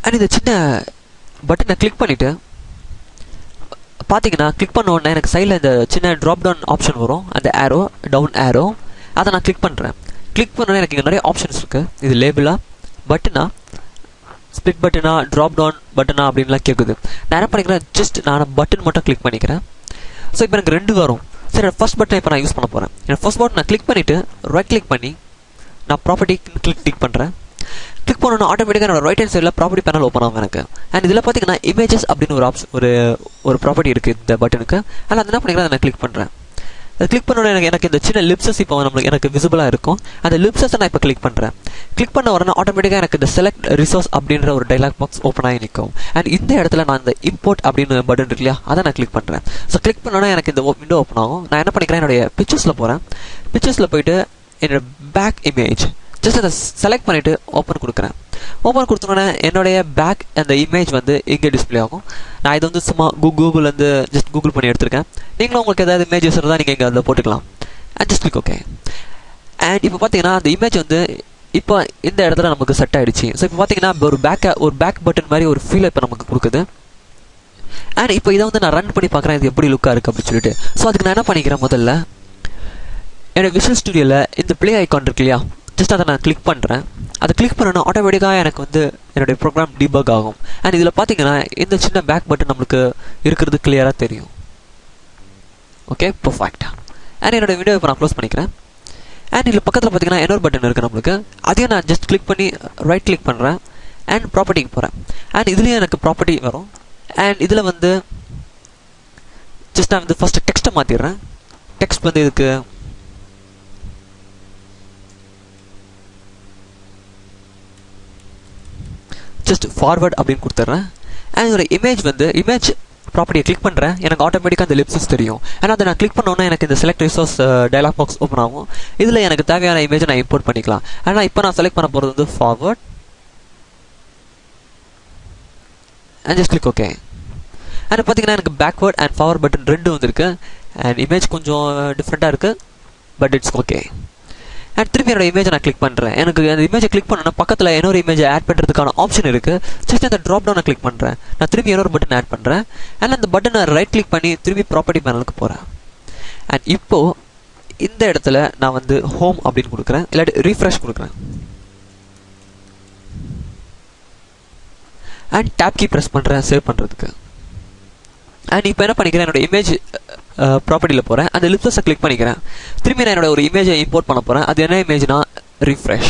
And இந்த சின்ன பட்டனை கிளிக் பண்ணிவிட்டு பார்த்தீங்கன்னா கிளிக் பண்ண உடனே எனக்கு சைடில் இந்த சின்ன ட்ராப் டவுன் ஆப்ஷன் வரும், அந்த ஏரோ டவுன் ஏரோ அதை நான் கிளிக் பண்ணுறேன். கிளிக் பண்ணோன்னே எனக்கு இங்கே நிறைய ஆப்ஷன்ஸ் இருக்குது. இது லேபிளா, பட்டனா, ஸ்ப்ளிட் பட்டனா, ட்ராப் டவுன் பட்டனா அப்படின்லாம் கேட்குது. நான் என்ன பண்ணிக்கிறேன், ஜஸ்ட் நான் பட்டன் மட்டும் கிளிக் பண்ணிக்கிறேன். ஸோ இப்போ எனக்கு 2 வரும். சரி, ஃபர்ஸ்ட் பட்டன் இப்போ நான் யூஸ் பண்ண போகிறேன். எனக்கு ஃபர்ஸ்ட் பட்டன் நான் கிளிக் பண்ணிவிட்டு ரைட் கிளிக் பண்ணி நான் ப்ராப்பர்ட்டி கிளிக் பண்ணுறேன். கிளிக் பண்ணணும் ஆட்டோமேட்டிக்காக என்னோட ரைட் ஹேண்ட் சைடில் ப்ராப்பர்ட்டி பேனல் ஓப்பன் ஆகும் எனக்கு. அண்ட் இதில் பார்த்தீங்கன்னா இமேஜஸ் அப்படின்னு ஒரு ஆப்ஷன் ஒரு ப்ராப்பர்ட்டி இருக்குது இந்த பட்டனுக்கு. அதில் அது என்ன பண்ணிக்கிறேன், அதை நான் கிளிக் பண்ணுறேன். அதை கிளிக் பண்ணோன்னே எனக்கு இந்த சின்ன லிப்ஸஸ் இப்போ எனக்கு விசிபிளாக இருக்கும். அந்த லிப்ஸஸை நான் இப்போ கிளிக் பண்ணுறேன். கிளிக் பண்ண உடனே ஆட்டோமேட்டிக்காக எனக்கு இந்த செலக்ட் ரிசோர்ஸ் அப்படின்ற ஒரு டைலாக் பாக்ஸ் ஓப்பன் ஆகி நிற்கும். அண்ட் இந்த இடத்துல நான் இந்த இம்போர்ட் அப்படின்னு பட்டன் இருக்கு இல்லையா, அதை நான் கிளிக் பண்ணுறேன். ஸோ கிளிக் பண்ணோன்னே எனக்கு இந்த விண்டோ ஓப்பன் ஆகும். நான் என்ன பண்ணிக்கிறேன், என்னுடைய பிக்சர்ஸில் போகிறேன். பிக்சர்ஸில் போயிட்டு என்னோட பேக் இமேஜ் ஜஸ்ட் அதை செலக்ட் பண்ணிவிட்டு ஓப்பன் கொடுக்குறேன். ஓப்பன் கொடுத்தோன்னே என்னுடைய பேக் அந்த இமேஜ் இங்கே டிஸ்பிளே ஆகும். நான் இது சும்மா கூகுள் ஜஸ்ட் கூகுள் பண்ணி எடுத்திருக்கேன். நீங்களும் உங்களுக்கு ஏதாவது இமேஜஸ் இருந்தால் நீங்கள் இங்கே அதில் போட்டுக்கலாம். And just click okay. And இப்போ பார்த்தீங்கன்னா அந்த இமேஜ் இப்போ இந்த இடத்துல நமக்கு செட் ஆகிடுச்சு. ஸோ இப்போ பார்த்தீங்கன்னா ஒரு பேக் பட்டன் மாதிரி ஒரு ஃபீல் இப்போ நமக்கு கொடுக்குது. அண்ட் இப்போ இதை நான் ரன் பண்ணி பார்க்குறேன், இது எப்படி லுக்காக இருக்குது அப்படின்னு சொல்லிட்டு. ஸோ அதுக்கு நான் என்ன பண்ணிக்கிறேன், முதல்ல என்னோட விஷுவல் ஸ்டுடியோவில் இந்த ப்ளே ஐக்கான் இருக்கு இல்லையா, ஜஸ்ட் அதை நான் கிளிக் பண்ணுறேன். அதை கிளிக் பண்ணணும் ஆட்டோமேட்டிக்காக எனக்கு என்னுடைய ப்ரோக்ராம் டீபக் ஆகும். அண்ட் இதில் பார்த்தீங்கன்னா இந்த சின்ன பேக் பட்டன் நம்மளுக்கு இருக்கிறது கிளியராக தெரியும். Okay, perfect. அண்ட் என்னோட வீடியோ இப்போ நான் க்ளோஸ் பண்ணிக்கிறேன். அண்ட் இதில் பக்கத்தில் பார்த்தீங்கன்னா இன்னொரு பட்டன் இருக்குது நம்மளுக்கு. அதையும் நான் ஜஸ்ட் கிளிக் பண்ணி ரைட் கிளிக் பண்ணுறேன். அண்ட் ப்ராப்பர்ட்டிக்கு போகிறேன். அண்ட் இதுலேயும் எனக்கு ப்ராப்பர்ட்டி வரும். அண்ட் இதில் ஜஸ்ட் நான் ஃபஸ்ட்டு டெக்ஸ்ட்டை மாற்றிடுறேன். டெக்ஸ்ட் இதுக்கு ஜஸ்ட் ஃபார்வர்ட் அப்படின்னு கொடுத்துட்றேன். அண்ட் இதோட இமேஜ் ப்ராப்பர்ட்டியை கிளிக் பண்ணுறேன். எனக்கு ஆட்டோமேட்டிக்காக அந்த லிப்ஸஸ் தெரியும். ஏன்னா அதை நான் கிளிக் பண்ணோன்னா எனக்கு இந்த select resource dialogue box open ஆகும். இதில் எனக்கு தேவையான இமேஜை நான் இம்போர்ட் பண்ணிக்கலாம். ஆனால் இப்போ நான் செலக்ட் பண்ண போகிறது forward. And just click okay. And பார்த்தீங்கன்னா எனக்கு பேக்வர்ட் அண்ட் ஃபார்வர்ட் பட்டன் 2 வந்திருக்கு. அண்ட் இமேஜ் கொஞ்சம் டிஃப்ரெண்ட்டாக இருக்குது, பட் இட்ஸ் ஓகே. அண்ட் திரும்பி என்னோட இமேஜை நான் கிளிக் பண்ணுறேன். எனக்கு அந்த இமேஜை கிளிக் பண்ணோன்னா பக்கத்தில் இன்னொரு இமேஜை ஆட் பண்ணுறதுக்கான ஆப்ஷன் இருக்குது. ஜஸ்ட் அந்த ட்ராப் டவுனை கிளிக் பண்ணுறேன். நான் திரும்பி இன்னொரு பட்டன் ஆட் பண்ணுறேன். அண்ட் அந்த பட்டனை ரைட் கிளிக் பண்ணி திரும்பி ப்ராப்பர்ட்டி பேனலுக்கு போகிறேன். அண்ட் இப்போது இந்த இடத்துல நான் ஹோம் அப்படின்னு கொடுக்குறேன், இல்லாட்டி ரீஃப்ரெஷ் கொடுக்குறேன். அண்ட் டேப் கீ ப்ரெஸ் பண்ணுறேன் சேவ் பண்ணுறதுக்கு. அண்ட் இப்போ என்ன பண்ணிக்கிறேன், என்னோட இமேஜ் ப்ராப்பர்ட்டியில் போகிறேன். அந்த லிப்ஸஸை கிளிக் பண்ணிக்கிறேன். திரும்பி நான் என்னோட ஒரு இமேஜை இம்போர்ட் பண்ண போகிறேன். அது என்ன இமேஜ்னா refresh.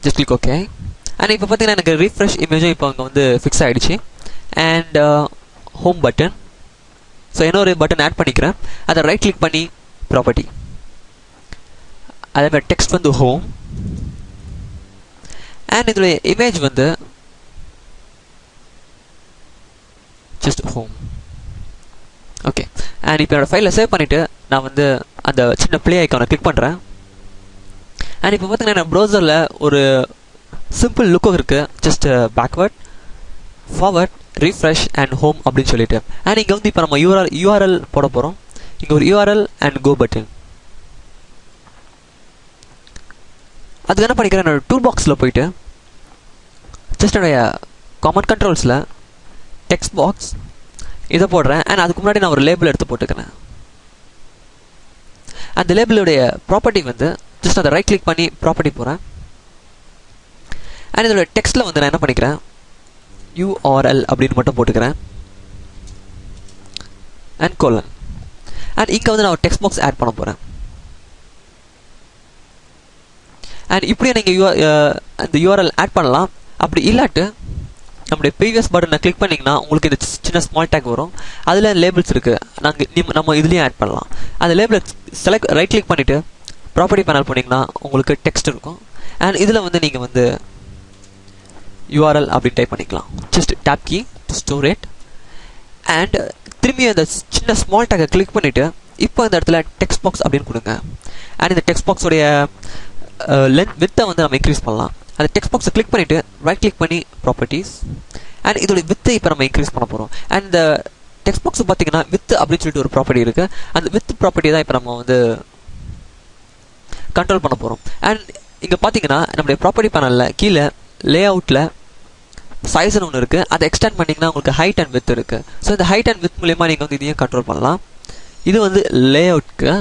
Just click okay. And இப்போ பார்த்தீங்கன்னா எனக்கு ரீஃப்ரெஷ் இமேஜும் இப்போ அங்கே ஃபிக்ஸ் ஆகிடுச்சு. அண்ட் ஹோம் பட்டன், ஸோ இன்னொரு பட்டன் ஆட் பண்ணிக்கிறேன். அதை ரைட் கிளிக் பண்ணி ப்ராப்பர்ட்டி, அதேமாதிரி டெக்ஸ்ட் ஹோம். அண்ட் இதோடைய image just home. Okay. And இப்போ என்னோடய ஃபைலில் சேவ் பண்ணிவிட்டு நான் அந்த சின்ன ப்ளே ஐக்கானை கிளிக் பண்ணுறேன். அண்ட் இப்போ பார்த்தீங்கன்னா என் ப்ரௌசரில் ஒரு சிம்பிள் லுக்கும் இருக்குது. Just backward, forward, refresh and home அப்படின்னு சொல்லிட்டு. அண்ட் இங்கே இப்போ நம்ம யூஆர்எல் போட போகிறோம். இங்கே ஒரு யூஆர்எல் அண்ட் கோ பட்டன். அதுக்கு என்ன பண்ணிக்கிறேன், என்னோடய டூல் பாக்ஸில் போயிட்டு ஜஸ்ட் என்னுடைய காமன் கண்ட்ரோல்ஸில் டெக்ஸ்ட் பாக்ஸ் இதை போடுறேன். அண்ட் அதுக்கு முன்னாடி நான் ஒரு லேபிள் எடுத்து போட்டுக்கிறேன். அந்த லேபிளுடைய ப்ராப்பர்ட்டி ஜஸ்ட் அதை ரைட் கிளிக் பண்ணி ப்ராப்பர்ட்டி போகிறேன். அண்ட் இதோட டெக்ஸ்ட்டில் நான் என்ன பண்ணிக்கிறேன், URL அப்படின்னு மட்டும் போட்டுக்கிறேன். And colon. அண்ட் இங்கே நான் ஒரு டெக்ஸ்ட் பாக்ஸ் ஆட் பண்ண போகிறேன். அண்ட் இப்படியே நீங்கள் அந்த URL ஆட் பண்ணலாம். அப்படி இல்லாட்டு நம்முடைய ப்ரீவியஸ் பட்டனை கிளிக் பண்ணிங்கன்னா உங்களுக்கு இந்த சின்ன ஸ்மால் டேக் வரும். அதில் லேபிள்ஸ் இருக்குது, நம்ம இதுலேயும் ஆட் பண்ணலாம். அந்த லேபிளை ரைட் கிளிக் பண்ணிவிட்டு ப்ராப்பர்ட்டி பேனல் போனீங்கன்னா உங்களுக்கு டெக்ஸ்ட் இருக்கும். அண்ட் இதில் நீங்கள் URL அப்படி டைப் பண்ணிக்கலாம். Just tap key to store it. And திரும்பி அந்த சின்ன ஸ்மால் டேக்கை கிளிக் பண்ணிவிட்டு இப்போ இந்த இடத்துல டெக்ஸ்ட் பாக்ஸ் அப்படின்னு கொடுங்க. அண்ட் இந்த டெக்ஸ்ட் பாக்ஸோடைய வித்தை நம்ம இன்க்ரீஸ் பண்ணலாம். அந்த டெக்ஸ்ட் பாக்ஸை கிளிக் பண்ணிவிட்டு ரைட் கிளிக் பண்ணி ப்ராப்பர்ட்டிஸ். அண்ட் இதோட வித்தை இப்போ நம்ம இன்க்ரீஸ் பண்ண போகிறோம். அண்ட் இந்த டெக்ஸ்ட் பாக்ஸ் பார்த்தீங்கன்னா வித் அப்படின்னு சொல்லிட்டு ஒரு ப்ராப்பர்ட்டி இருக்குது. அந்த வித் ப்ராப்பர்ட்டி தான் இப்போ நம்ம கண்ட்ரோல் பண்ண போகிறோம். அண்ட் இங்கே பார்த்தீங்கன்னா நம்முடைய ப்ராப்பர்ட்டி பேனலில் கீழே லே அவுட்டில் சைஸ்னு ஒன்று இருக்குது. அதை எக்ஸ்டெண்ட் பண்ணிங்கன்னா உங்களுக்கு ஹைட் அண்ட் வித் இருக்குது. ஸோ இந்த ஹைட் அண்ட் வித் மூலிமா நீங்கள் வந்து இதையும் கண்ட்ரோல் பண்ணலாம். இது வந்து லே அவுட்க்கு.